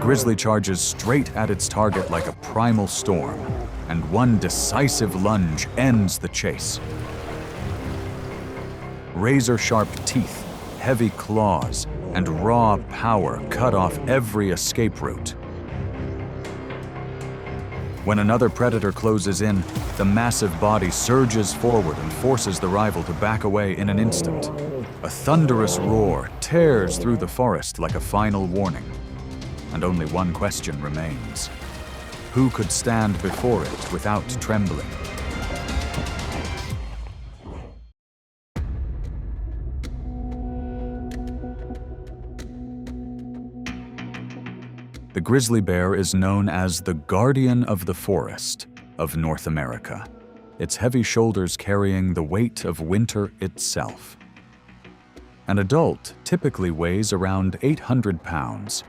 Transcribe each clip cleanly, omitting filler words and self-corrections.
grizzly charges straight at its target like a primal storm, and one decisive lunge ends the chase. Razor-sharp teeth, heavy claws, and raw power cut off every escape route. When another predator closes in, the massive body surges forward and forces the rival to back away in an instant. A thunderous roar tears through the forest like a final warning. And only one question remains. Who could stand before it without trembling? The grizzly bear is known as the guardian of the forest of North America, its heavy shoulders carrying the weight of winter itself. An adult typically weighs around 800 pounds.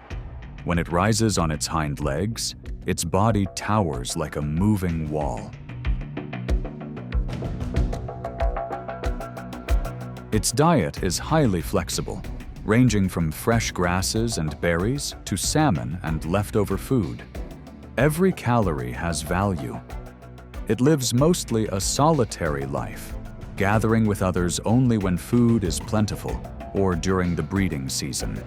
When it rises on its hind legs, its body towers like a moving wall. Its diet is highly flexible, ranging from fresh grasses and berries to salmon and leftover food. Every calorie has value. It lives mostly a solitary life, gathering with others only when food is plentiful or during the breeding season.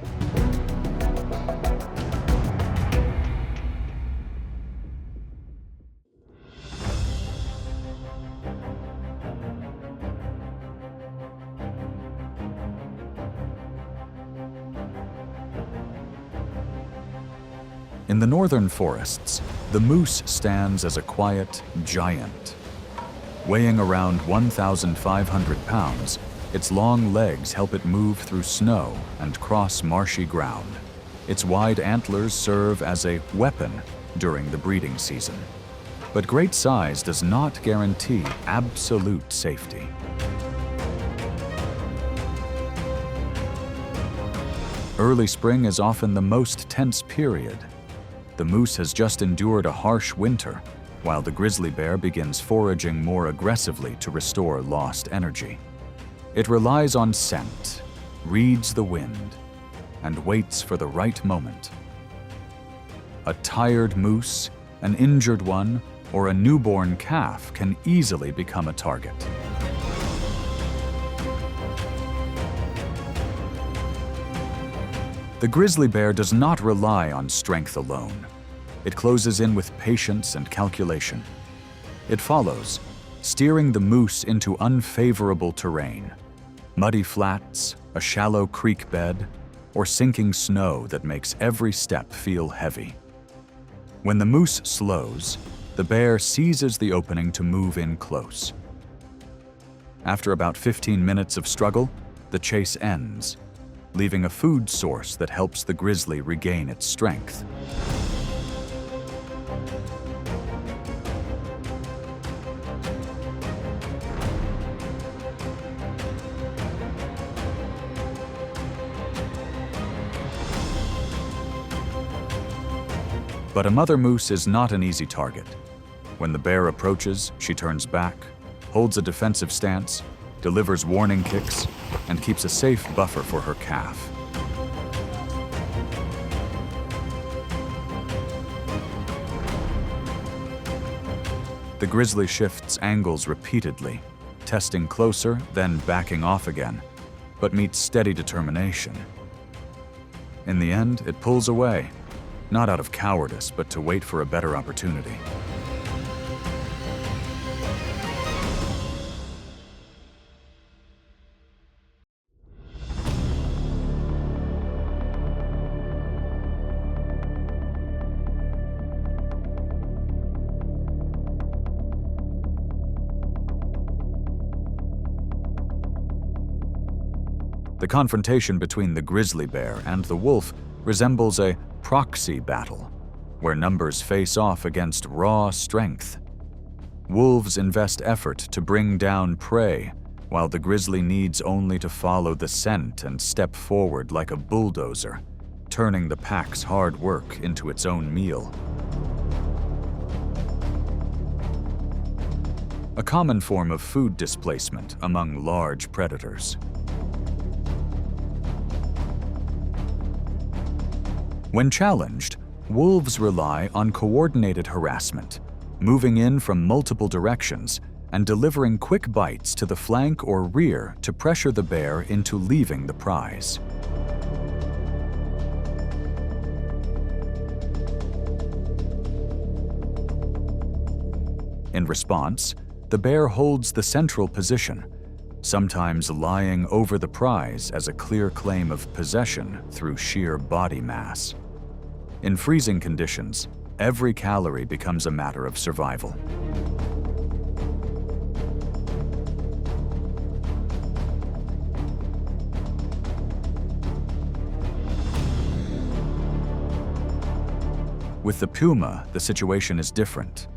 In the northern forests, the moose stands as a quiet giant. Weighing around 1,500 pounds, its long legs help it move through snow and cross marshy ground. Its wide antlers serve as a weapon during the breeding season. But great size does not guarantee absolute safety. Early spring is often the most tense period. The moose has just endured a harsh winter, while the grizzly bear begins foraging more aggressively to restore lost energy. It relies on scent, reads the wind, and waits for the right moment. A tired moose, an injured one, or a newborn calf can easily become a target. The grizzly bear does not rely on strength alone. It closes in with patience and calculation. It follows, steering the moose into unfavorable terrain, muddy flats, a shallow creek bed, or sinking snow that makes every step feel heavy. When the moose slows, the bear seizes the opening to move in close. After about 15 minutes of struggle, the chase ends, leaving a food source that helps the grizzly regain its strength. But a mother moose is not an easy target. When the bear approaches, she turns back, holds a defensive stance, delivers warning kicks, and keeps a safe buffer for her calf. The grizzly shifts angles repeatedly, testing closer, then backing off again, but meets steady determination. In the end, it pulls away, not out of cowardice, but to wait for a better opportunity. The confrontation between the grizzly bear and the wolf resembles a proxy battle, where numbers face off against raw strength. Wolves invest effort to bring down prey, while the grizzly needs only to follow the scent and step forward like a bulldozer, turning the pack's hard work into its own meal. A common form of food displacement among large predators. When challenged, Wolves rely on coordinated harassment, moving in from multiple directions and delivering quick bites to the flank or rear to pressure the bear into leaving the prize. In response, the bear holds the central position, sometimes lying over the prize as a clear claim of possession through sheer body mass. In freezing conditions, every calorie becomes a matter of survival. With the puma, the situation is different.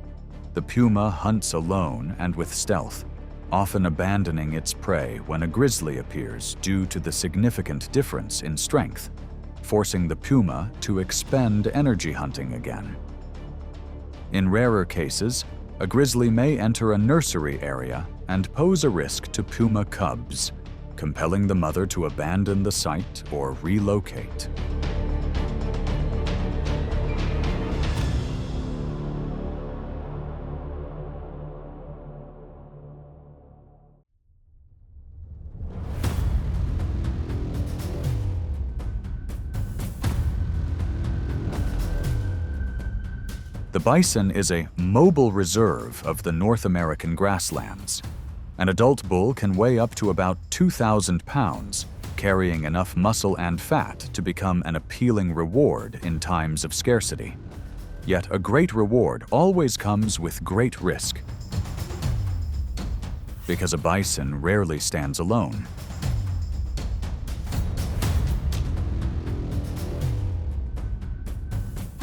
The puma hunts alone and with stealth, often abandoning its prey when a grizzly appears due to the significant difference in strength, forcing the puma to expend energy hunting again. In rarer cases, a grizzly may enter a nursery area and pose a risk to puma cubs, compelling the mother to abandon the site or relocate. The bison is a mobile reserve of the North American grasslands. An adult bull can weigh up to about 2,000 pounds, carrying enough muscle and fat to become an appealing reward in times of scarcity. Yet a great reward always comes with great risk, because a bison rarely stands alone.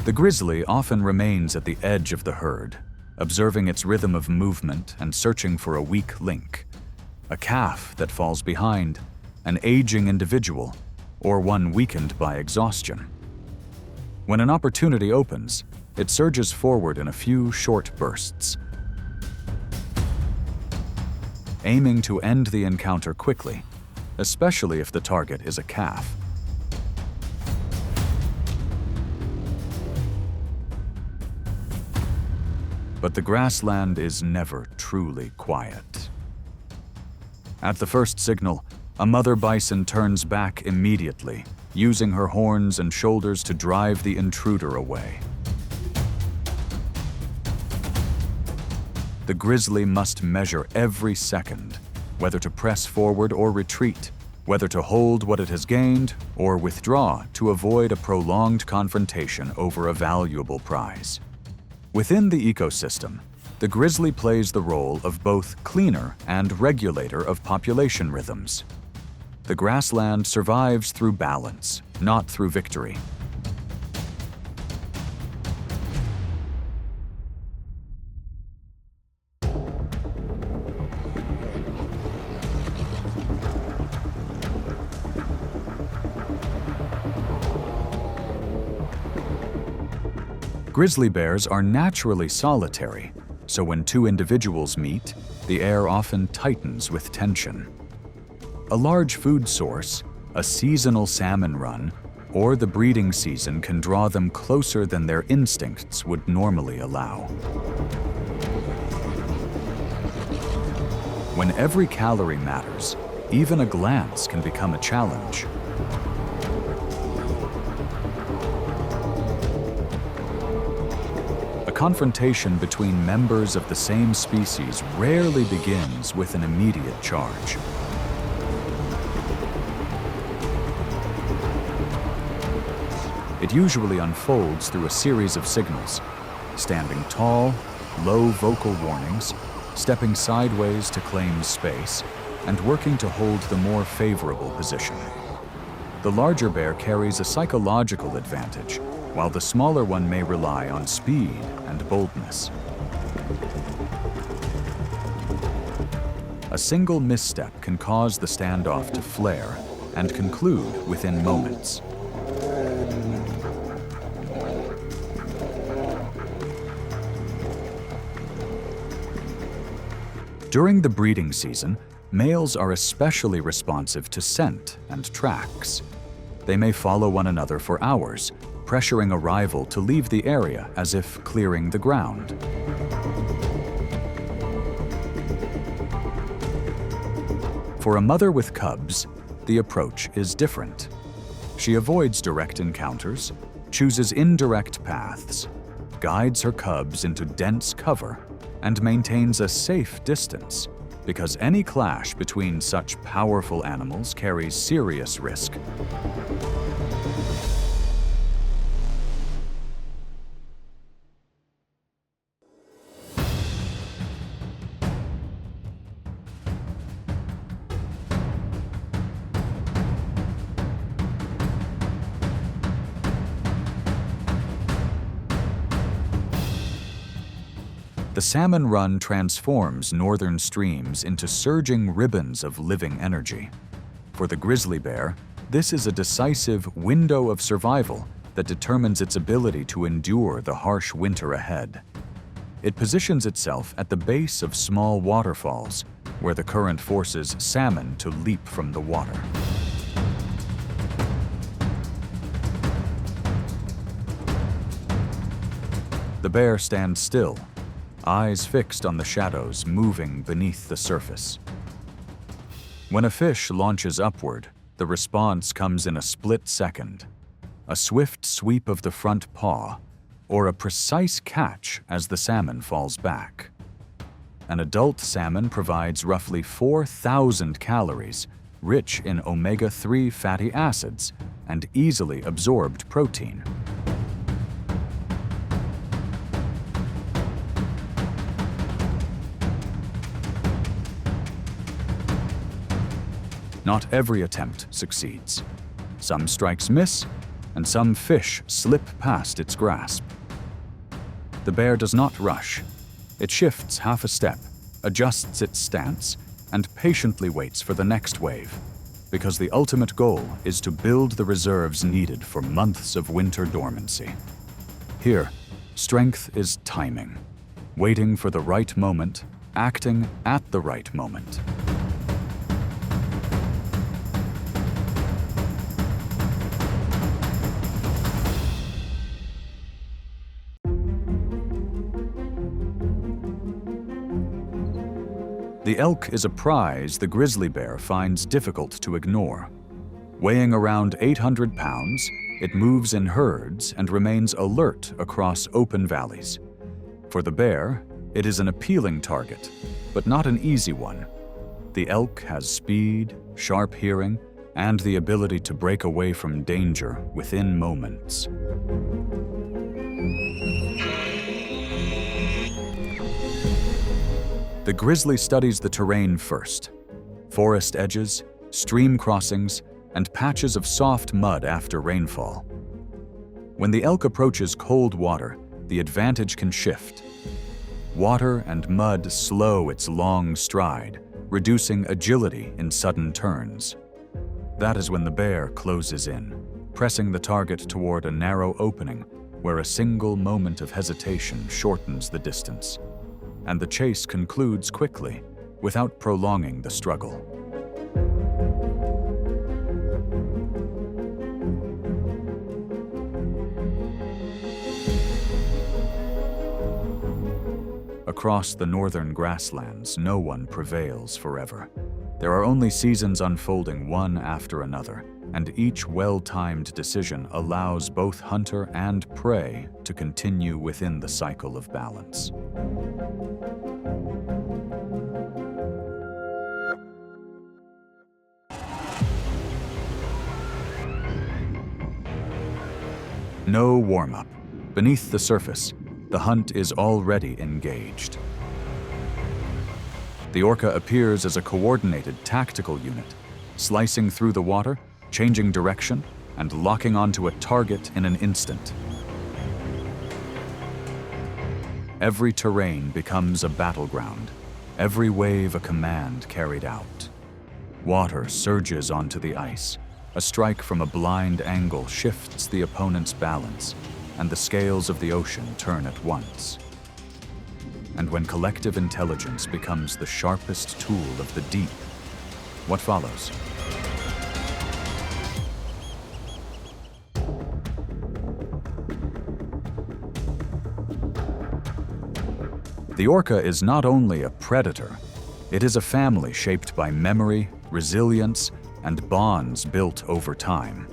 The grizzly often remains at the edge of the herd, observing its rhythm of movement and searching for a weak link, a calf that falls behind, an aging individual, or one weakened by exhaustion. When an opportunity opens, it surges forward in a few short bursts, aiming to end the encounter quickly, especially if the target is a calf. But the grassland is never truly quiet. At the first signal, a mother bison turns back immediately, using her horns and shoulders to drive the intruder away. The grizzly must measure every second, whether to press forward or retreat, whether to hold what it has gained or withdraw to avoid a prolonged confrontation over a valuable prize. Within the ecosystem, the grizzly plays the role of both cleaner and regulator of population rhythms. The grassland survives through balance, not through victory. Grizzly bears are naturally solitary, so when two individuals meet, the air often tightens with tension. A large food source, a seasonal salmon run, or the breeding season can draw them closer than their instincts would normally allow. When every calorie matters, even a glance can become a challenge. A confrontation between members of the same species rarely begins with an immediate charge. It usually unfolds through a series of signals: standing tall, low vocal warnings, stepping sideways to claim space, and working to hold the more favorable position. The larger bear carries a psychological advantage, while the smaller one may rely on speed and boldness. A single misstep can cause the standoff to flare and conclude within moments. During the breeding season, males are especially responsive to scent and tracks. They may follow one another for hours, pressuring a rival to leave the area as if clearing the ground. For a mother with cubs, the approach is different. She avoids direct encounters, chooses indirect paths, guides her cubs into dense cover, and maintains a safe distance, because any clash between such powerful animals carries serious risk. The salmon run transforms northern streams into surging ribbons of living energy. For the grizzly bear, this is a decisive window of survival that determines its ability to endure the harsh winter ahead. It positions itself at the base of small waterfalls, where the current forces salmon to leap from the water. The bear stands still, eyes fixed on the shadows moving beneath the surface. When a fish launches upward, the response comes in a split second. A swift sweep of the front paw, or a precise catch as the salmon falls back. An adult salmon provides roughly 4,000 calories, rich in omega-3 fatty acids and easily absorbed protein. Not every attempt succeeds. Some strikes miss, and some fish slip past its grasp. The bear does not rush. It shifts half a step, adjusts its stance, and patiently waits for the next wave, because the ultimate goal is to build the reserves needed for months of winter dormancy. Here, strength is timing, waiting for the right moment, acting at the right moment. The elk is a prize the grizzly bear finds difficult to ignore. Weighing around 800 pounds, it moves in herds and remains alert across open valleys. For the bear, it is an appealing target, but not an easy one. The elk has speed, sharp hearing, and the ability to break away from danger within moments. The grizzly studies the terrain first: forest edges, stream crossings, and patches of soft mud after rainfall. When the elk approaches cold water, the advantage can shift. Water and mud slow its long stride, reducing agility in sudden turns. That is when the bear closes in, pressing the target toward a narrow opening where a single moment of hesitation shortens the distance. And the chase concludes quickly, without prolonging the struggle. Across the northern grasslands, no one prevails forever. There are only seasons unfolding one after another, and each well-timed decision allows both hunter and prey to continue within the cycle of balance. No warm-up. Beneath the surface, the hunt is already engaged. The orca appears as a coordinated tactical unit, slicing through the water, changing direction, and locking onto a target in an instant. Every terrain becomes a battleground, every wave a command carried out. Water surges onto the ice. A strike from a blind angle shifts the opponent's balance, and the scales of the ocean turn at once. And when collective intelligence becomes the sharpest tool of the deep, what follows? The orca is not only a predator, it is a family shaped by memory, resilience, and bonds built over time.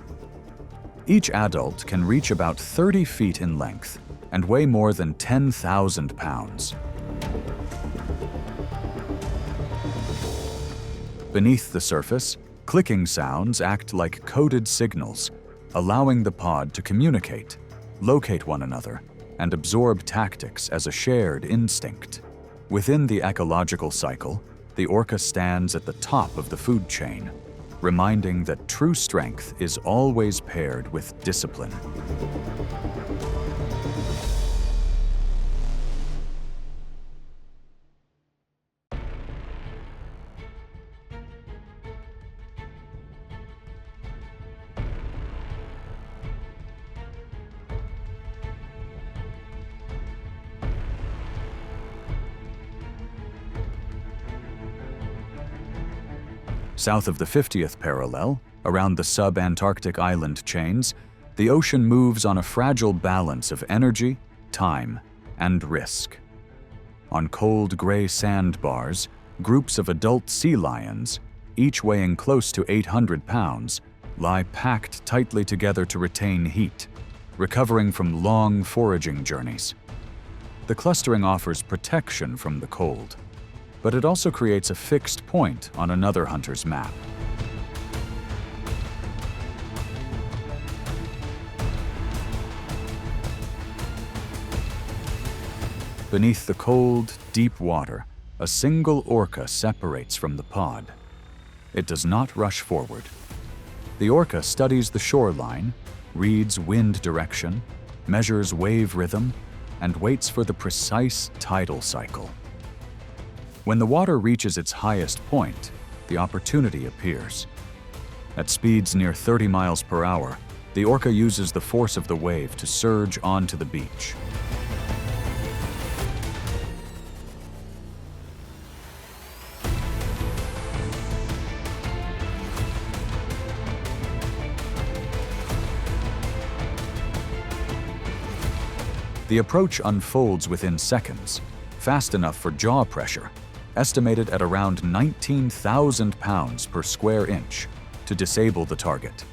Each adult can reach about 30 feet in length and weigh more than 10,000 pounds. Beneath the surface, clicking sounds act like coded signals, allowing the pod to communicate, locate one another, and absorb tactics as a shared instinct. Within the ecological cycle, the orca stands at the top of the food chain, reminding that true strength is always paired with discipline. South of the 50th parallel, around the sub-Antarctic island chains, the ocean moves on a fragile balance of energy, time, and risk. On cold gray sandbars, groups of adult sea lions, each weighing close to 800 pounds, lie packed tightly together to retain heat, recovering from long foraging journeys. The clustering offers protection from the cold, but it also creates a fixed point on another hunter's map. Beneath the cold, deep water, a single orca separates from the pod. It does not rush forward. The orca studies the shoreline, reads wind direction, measures wave rhythm, and waits for the precise tidal cycle. When the water reaches its highest point, the opportunity appears. At speeds near 30 miles per hour, the orca uses the force of the wave to surge onto the beach. The approach unfolds within seconds, fast enough for jaw pressure, estimated at around 19,000 pounds per square inch, to disable the target.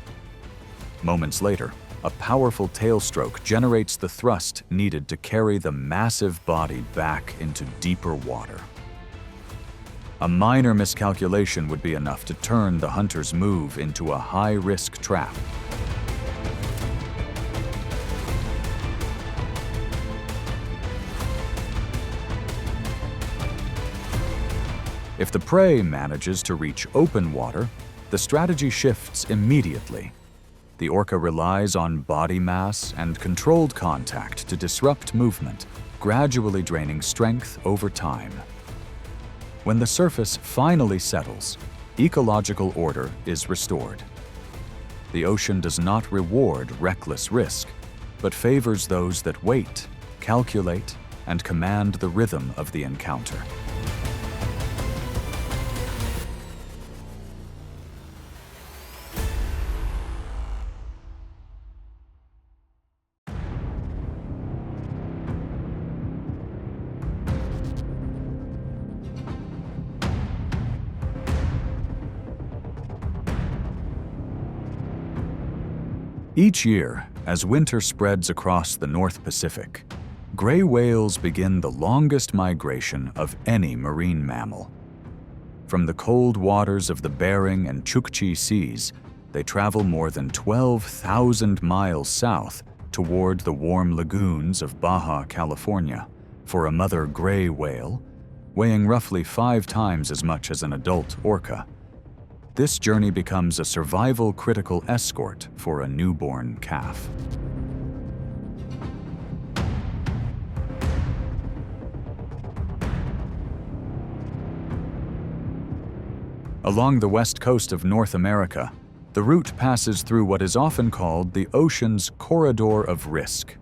Moments later, a powerful tail stroke generates the thrust needed to carry the massive body back into deeper water. A minor miscalculation would be enough to turn the hunter's move into a high-risk trap. If the prey manages to reach open water, the strategy shifts immediately. The orca relies on body mass and controlled contact to disrupt movement, gradually draining strength over time. When the surface finally settles, ecological order is restored. The ocean does not reward reckless risk, but favors those that wait, calculate, and command the rhythm of the encounter. Each year, as winter spreads across the North Pacific, gray whales begin the longest migration of any marine mammal. From the cold waters of the Bering and Chukchi Seas, they travel more than 12,000 miles south toward the warm lagoons of Baja California for a mother gray whale, weighing roughly 5 times as much as an adult orca. This journey becomes a survival-critical escort for a newborn calf. Along the west coast of North America, the route passes through what is often called the ocean's corridor of risk.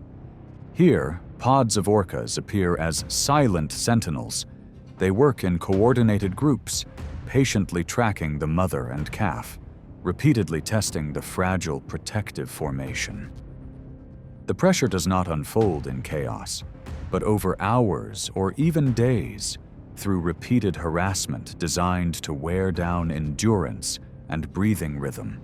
Here, pods of orcas appear as silent sentinels. They work in coordinated groups, patiently tracking the mother and calf, repeatedly testing the fragile protective formation. The pressure does not unfold in chaos. but over hours or even days through repeated harassment designed to wear down endurance and breathing rhythm.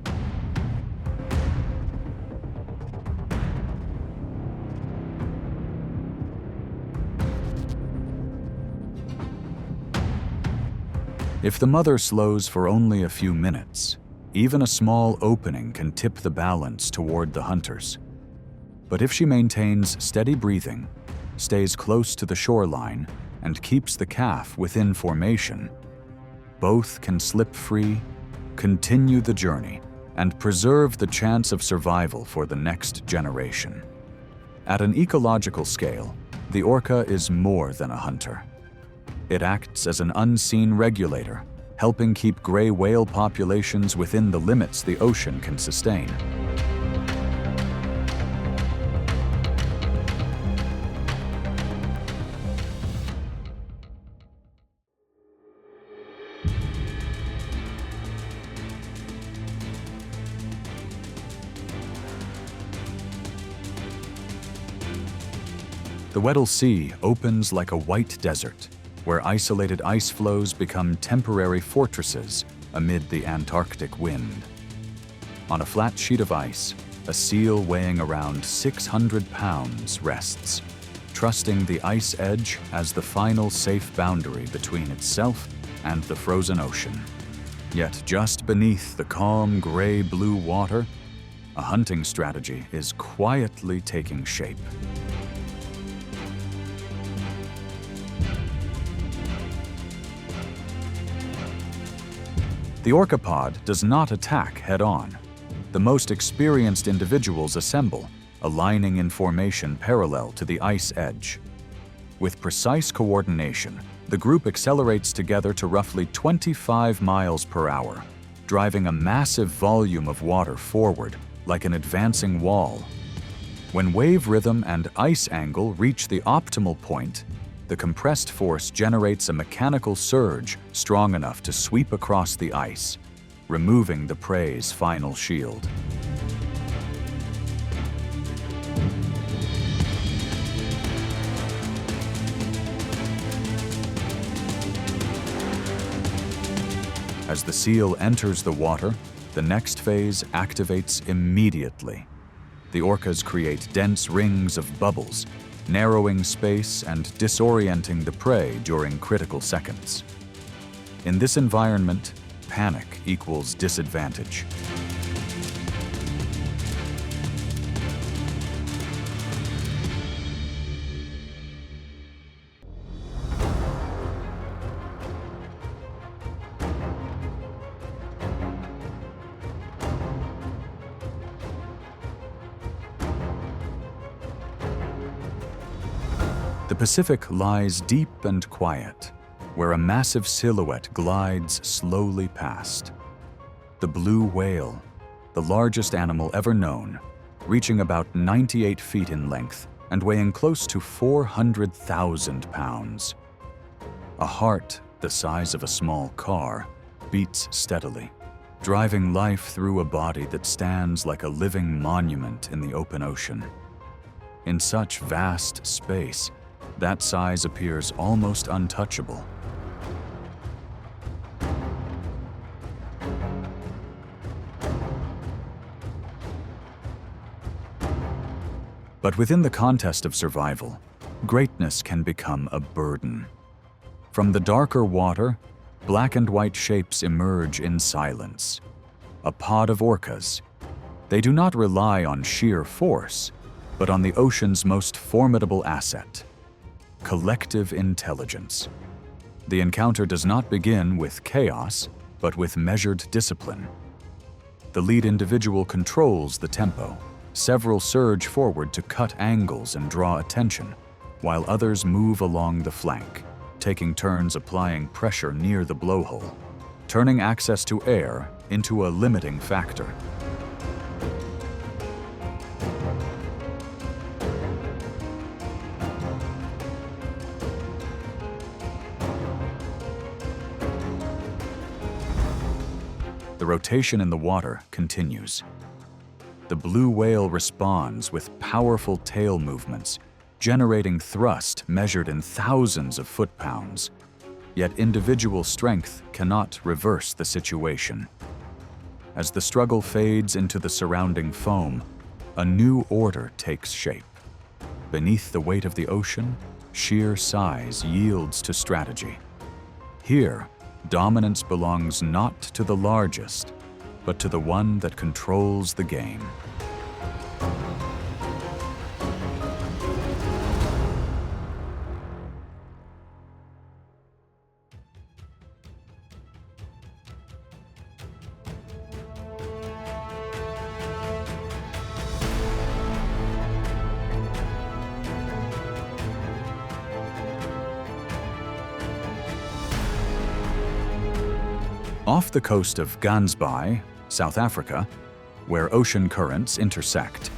If the mother slows for only a few minutes, even a small opening can tip the balance toward the hunters. But if she maintains steady breathing, stays close to the shoreline, and keeps the calf within formation, both can slip free, continue the journey, and preserve the chance of survival for the next generation. At an ecological scale, the orca is more than a hunter. It acts as an unseen regulator, helping keep gray whale populations within the limits the ocean can sustain. The Weddell Sea opens like a white desert, where isolated ice floes become temporary fortresses amid the Antarctic wind. On a flat sheet of ice, a seal weighing around 600 pounds rests, trusting the ice edge as the final safe boundary between itself and the frozen ocean. Yet just beneath the calm gray-blue water, a hunting strategy is quietly taking shape. The orca pod does not attack head-on. The most experienced individuals assemble, aligning in formation parallel to the ice edge. With precise coordination, the group accelerates together to roughly 25 miles per hour, driving a massive volume of water forward like an advancing wall. When wave rhythm and ice angle reach the optimal point, the compressed force generates a mechanical surge strong enough to sweep across the ice, removing the prey's final shield. As the seal enters the water, the next phase activates immediately. The orcas create dense rings of bubbles, narrowing space and disorienting the prey during critical seconds. In this environment, panic equals disadvantage. The Pacific lies deep and quiet, where a massive silhouette glides slowly past. The blue whale, the largest animal ever known, reaching about 98 feet in length and weighing close to 400,000 pounds. A heart the size of a small car beats steadily, driving life through a body that stands like a living monument in the open ocean. In such vast space, that size appears almost untouchable. But within the contest of survival, greatness can become a burden. From the darker water, black and white shapes emerge in silence. A pod of orcas. They do not rely on sheer force, but on the ocean's most formidable asset: collective intelligence. The encounter does not begin with chaos, but with measured discipline. The lead individual controls the tempo. Several surge forward to cut angles and draw attention, while others move along the flank, taking turns applying pressure near the blowhole, turning access to air into a limiting factor. The rotation in the water continues. The blue whale responds with powerful tail movements, generating thrust measured in thousands of foot-pounds. Yet individual strength cannot reverse the situation. As the struggle fades into the surrounding foam, a new order takes shape. Beneath the weight of the ocean, sheer size yields to strategy. Here, dominance belongs not to the largest, but to the one that controls the game. Off the coast of Gansbaai, South Africa, where ocean currents intersect,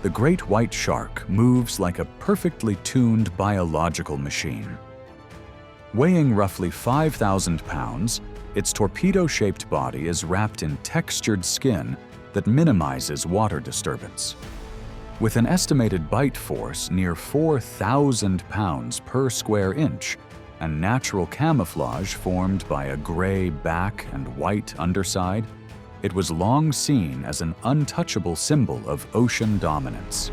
the great white shark moves like a perfectly tuned biological machine. Weighing roughly 5,000 pounds, its torpedo-shaped body is wrapped in textured skin that minimizes water disturbance. With an estimated bite force near 4,000 pounds per square inch, and natural camouflage formed by a gray back and white underside, it was long seen as an untouchable symbol of ocean dominance.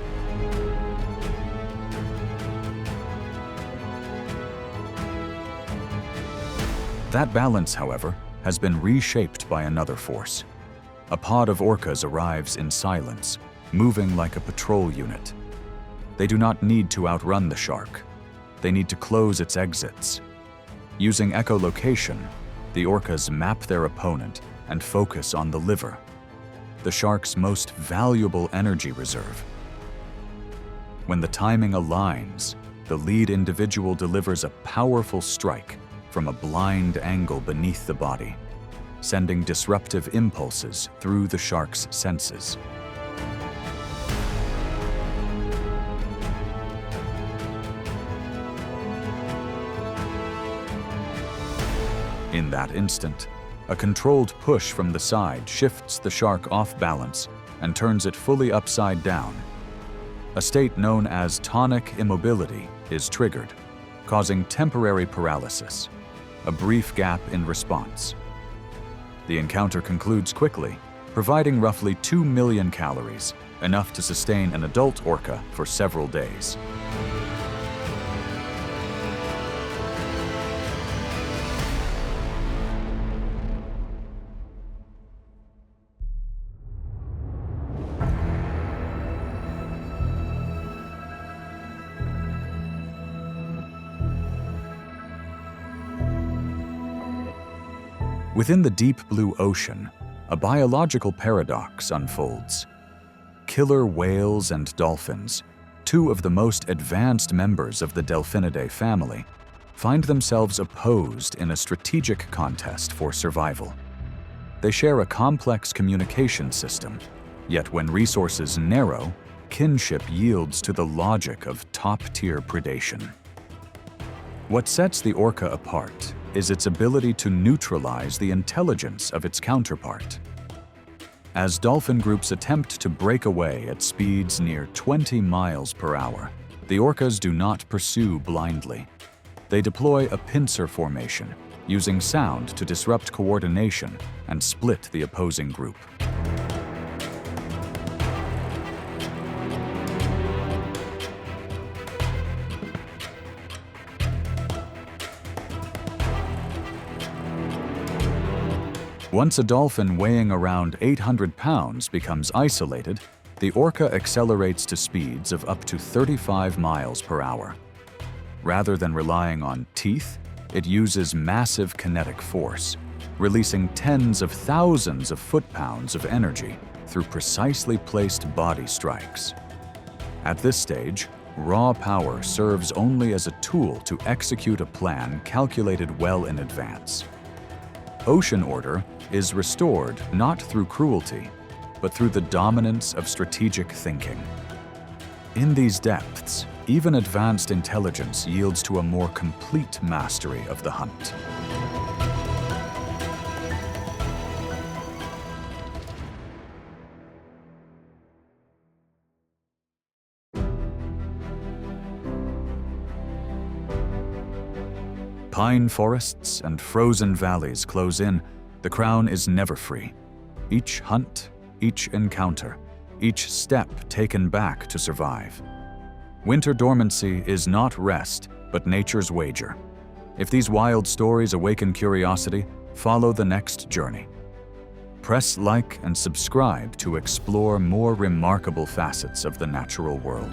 That balance, however, has been reshaped by another force. A pod of orcas arrives in silence, moving like a patrol unit. They do not need to outrun the shark. They need to close its exits. Using echolocation, the orcas map their opponent and focus on the liver, the shark's most valuable energy reserve. When the timing aligns, the lead individual delivers a powerful strike from a blind angle beneath the body, sending disruptive impulses through the shark's senses. In that instant, a controlled push from the side shifts the shark off balance and turns it fully upside down. A state known as tonic immobility is triggered, causing temporary paralysis, a brief gap in response. The encounter concludes quickly, providing roughly 2 million calories, enough to sustain an adult orca for several days. Within the deep blue ocean, a biological paradox unfolds. Killer whales and dolphins, two of the most advanced members of the Delphinidae family, find themselves opposed in a strategic contest for survival. They share a complex communication system, yet when resources narrow, kinship yields to the logic of top-tier predation. What sets the orca apart is its ability to neutralize the intelligence of its counterpart. As dolphin groups attempt to break away at speeds near 20 miles per hour, the orcas do not pursue blindly. They deploy a pincer formation, using sound to disrupt coordination and split the opposing group. Once a dolphin weighing around 800 pounds becomes isolated, the orca accelerates to speeds of up to 35 miles per hour. Rather than relying on teeth, it uses massive kinetic force, releasing tens of thousands of foot-pounds of energy through precisely placed body strikes. At this stage, raw power serves only as a tool to execute a plan calculated well in advance. Ocean order is restored not through cruelty, but through the dominance of strategic thinking. In these depths, even advanced intelligence yields to a more complete mastery of the hunt. Pine forests and frozen valleys close in, the crown is never free. Each hunt, each encounter, each step taken back to survive. Winter dormancy is not rest, but nature's wager. If these wild stories awaken curiosity, follow the next journey. Press like and subscribe to explore more remarkable facets of the natural world.